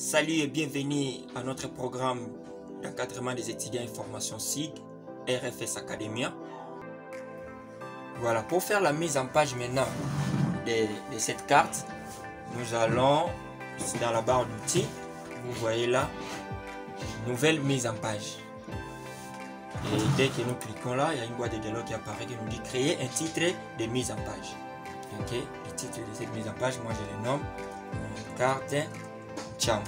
Salut et bienvenue à notre programme d'encadrement des étudiants information SIG, RFS Academia. Voilà, pour faire la mise en page maintenant de cette carte, nous allons dans la barre d'outils, vous voyez là, nouvelle mise en page. Et dès que nous cliquons là, il y a une boîte de dialogue qui apparaît qui nous dit créer un titre de mise en page. Ok, le titre de cette mise en page, moi je le nomme carte Nchangu.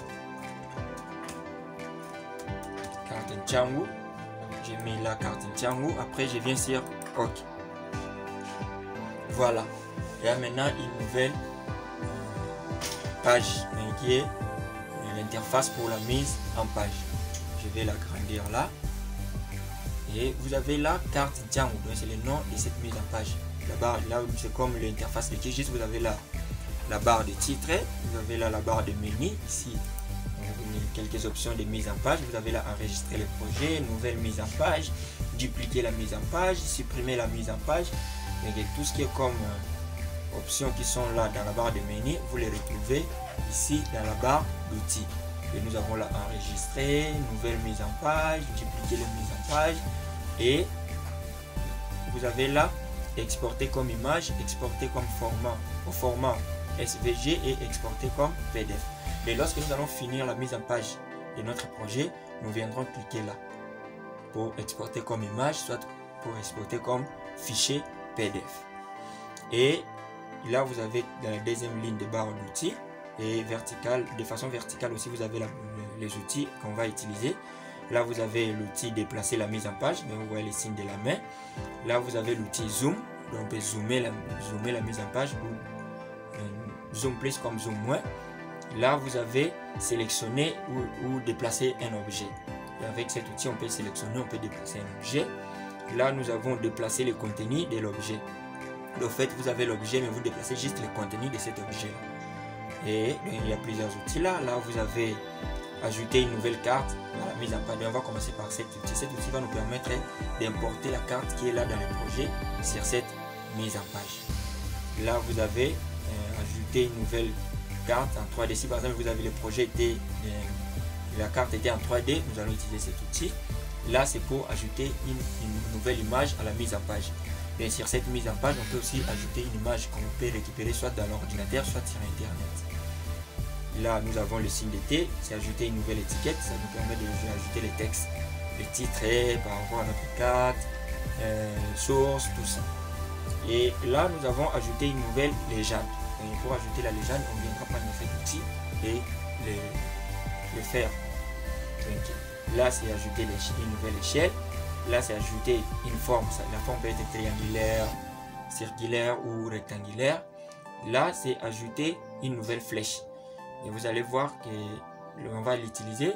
Carte Nchangu. J'ai mis la carte Nchangu. Après, je viens sur OK. Voilà. Il y a maintenant une nouvelle page qui est l'interface pour la mise en page. Je vais l'agrandir là. Et vous avez la carte Nchangu. C'est le nom de cette mise en page. Là, c'est comme l'interface de QGIS. Vous avez là la barre de titre. Vous avez là la barre de menu. Ici, quelques options de mise en page. Vous avez là enregistrer le projet, nouvelle mise en page, dupliquer la mise en page, supprimer la mise en page. Et tout ce qui est comme options qui sont là dans la barre de menu, vous les retrouvez ici dans la barre d'outils. Et nous avons là enregistrer, nouvelle mise en page, dupliquer la mise en page. Et vous avez là exporter comme image, exporter comme format, au format SVG et exporter comme PDF. Et lorsque nous allons finir la mise en page de notre projet, nous viendrons cliquer là pour exporter comme image, soit pour exporter comme fichier PDF. Et là, vous avez dans la deuxième ligne de barre d'outils et verticale, de façon verticale aussi, vous avez les outils qu'on va utiliser. Là, vous avez l'outil déplacer la mise en page, mais vous voyez les signes de la main. Là, vous avez l'outil zoom, donc on peut zoomer la mise en page ou zoom plus comme zoom moins. Là, vous avez sélectionné ou déplacer un objet. Et avec cet outil, on peut sélectionner, on peut déplacer un objet. Là, nous avons déplacé le contenu de l'objet. En fait, vous avez l'objet, mais vous déplacez juste le contenu de cet objet. Et il y a plusieurs outils là. Là, vous avez ajouté une nouvelle carte dans la mise en page. Et on va commencer par cet outil. Cet outil va nous permettre d'importer la carte qui est là dans le projet sur cette mise en page. Là, vous avez ajouté une nouvelle carte en 3D. Si par exemple vous avez le projet la carte était en 3D, nous allons utiliser cet outil. Là, c'est pour ajouter une nouvelle image à la mise en page. Bien sûr, cette mise en page, on peut aussi ajouter une image qu'on peut récupérer soit dans l'ordinateur, soit sur Internet. Là, nous avons le signe de T, c'est ajouter une nouvelle étiquette. Ça nous permet d'ajouter les textes, le titre par rapport à notre carte, source, tout ça. Et là, nous avons ajouté une nouvelle légende. Et pour ajouter la légende, on viendra prendre cet outil et le faire. Donc, là, c'est ajouter une nouvelle échelle. Là, c'est ajouter une forme. La forme peut être triangulaire, circulaire ou rectangulaire. Là, c'est ajouter une nouvelle flèche. Et vous allez voir qu'on va l'utiliser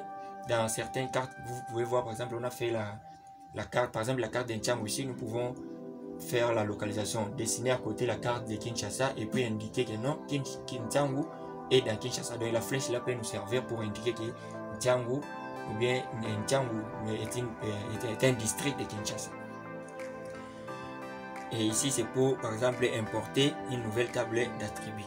dans certaines cartes. Vous pouvez voir, par exemple, on a fait la carte, par exemple, la carte d'Nchangu ici. Nous pouvons faire la localisation, dessiner à côté la carte de Kinshasa et puis indiquer que non, Nchangu est dans Kinshasa. Donc la flèche là peut nous servir pour indiquer que Nchangu ou bien Nchangu est un district de Kinshasa. Et ici c'est pour par exemple importer une nouvelle table d'attributs.